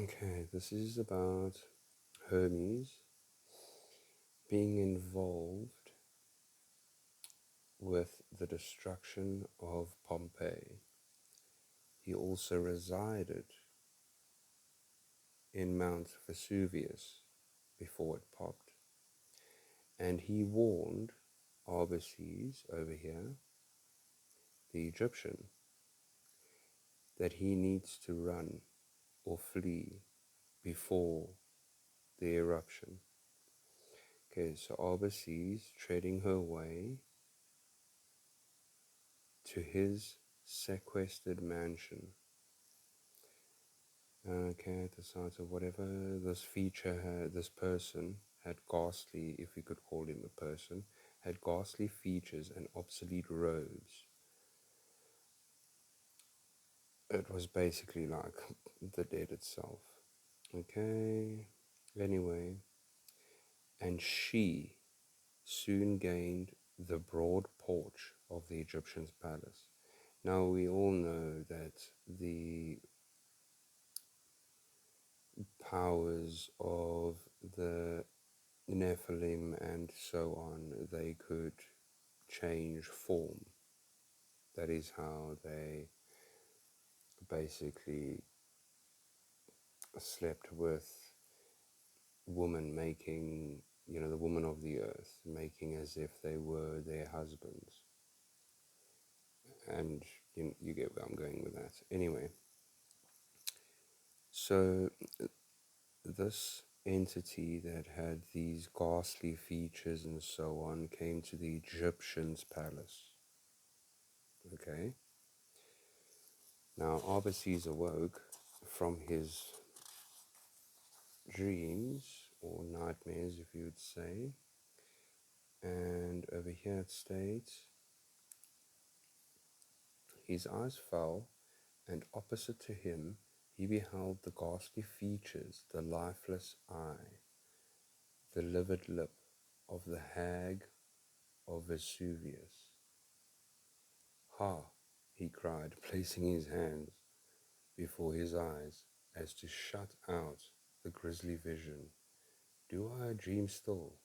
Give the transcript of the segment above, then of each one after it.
Okay, this is about Hermes being involved with the destruction of Pompeii. He also resided in Mount Vesuvius before it popped, and he warned Arbeces over here, the Egyptian, that he needs to run or flee before the eruption. Okay, so Arbeces treading her way to his sequestered mansion. Okay, at the sight of whatever this feature had, this person had ghastly, if we could call him a person, had ghastly features and obsolete robes. It was basically like the dead itself. Okay, anyway, and she soon gained the broad porch of the Egyptian's palace. Now we all know that the powers of the Nephilim and so on, they could change form. That is how they basically slept with women, making, the woman of the earth, making as if they were their husbands. And you get where I'm going with that. Anyway, so this entity that had these ghastly features and so on came to the Egyptian's palace. Okay? Now, Arbeces awoke from his dreams, or nightmares, if you would say, and over here it states, his eyes fell, and opposite to him he beheld the ghastly features, the lifeless eye, the livid lip of the hag of Vesuvius. Ha! He cried, placing his hands before his eyes as to shut out the grisly vision. Do I dream still?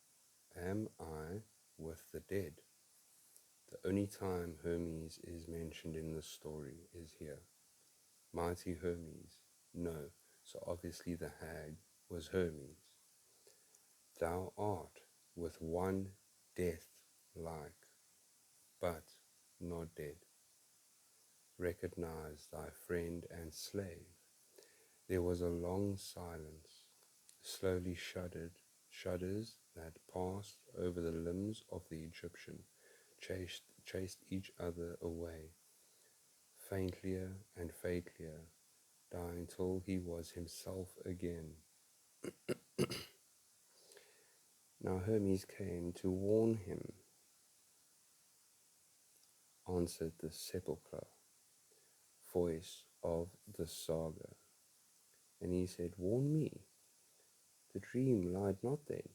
Am I with the dead? The only time Hermes is mentioned in this story is here. Mighty Hermes? No, so obviously the hag was Hermes. Thou art with one death like, but not dead. Recognize thy friend and slave. There was a long silence, slowly shudders that passed over the limbs of the Egyptian, chased each other away, faintlier and faintlier, dying till he was himself again. Now Hermes came to warn him, answered the sepulchre voice of the saga. And he said, Warn me, the dream lied not then.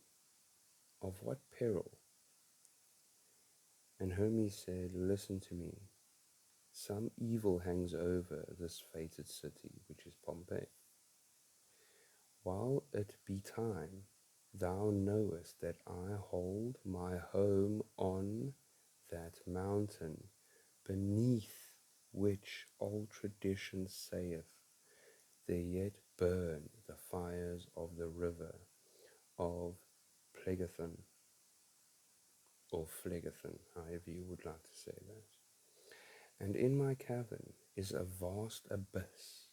Of what peril? And Hermes said, Listen to me. Some evil hangs over this fated city, which is Pompeii. While it be time, thou knowest that I hold my home on that mountain, beneath which old tradition saith, there yet burn the fires of the river of Phlegathon, or Phlegathon, however you would like to say that. And in my cavern is a vast abyss,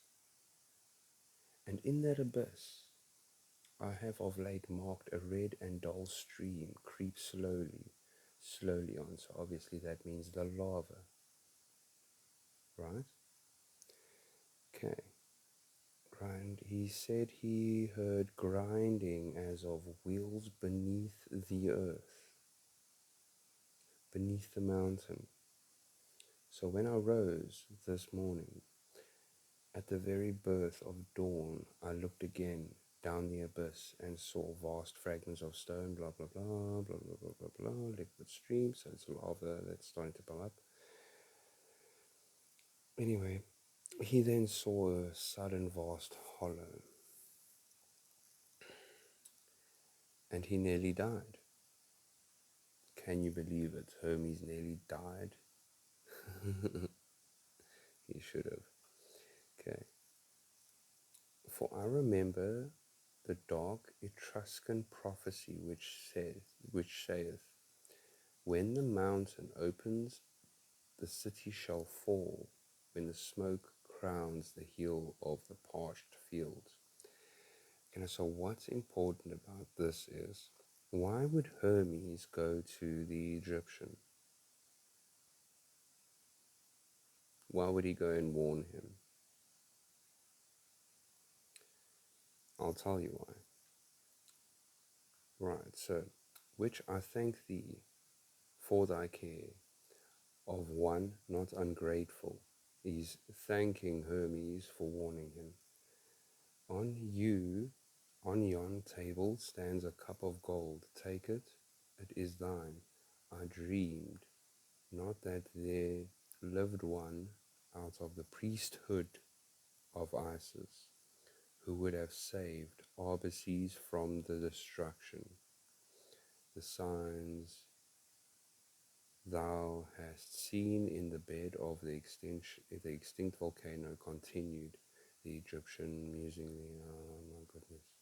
and in that abyss I have of late marked a red and dull stream creep slowly on. So obviously that means the lava, right? Okay. Grind. He said he heard grinding as of wheels beneath the earth, beneath the mountain. So when I rose this morning, at the very birth of dawn, I looked again down the abyss and saw vast fragments of stone, blah, blah, blah, blah, blah, blah, blah, blah, liquid stream, so it's lava that's starting to come up. Anyway, he then saw a sudden vast hollow, and he nearly died. Can you believe it? Hermes nearly died. He should have. Okay. For I remember the dark Etruscan prophecy which saith, when the mountain opens, the city shall fall, when the smoke crowns the hill of the parched fields. And so what's important about this is, why would Hermes go to the Egyptian? Why would he go and warn him? I'll tell you why. Right, so, which I thank thee for thy care of one not ungrateful. He's thanking Hermes for warning him. On yon table stands a cup of gold. Take it, it is thine. I dreamed not that there lived one out of the priesthood of Isis who would have saved Arbeces from the destruction. The signs thou hast seen in the bed of the extinct volcano, continued the Egyptian musingly. Oh my goodness.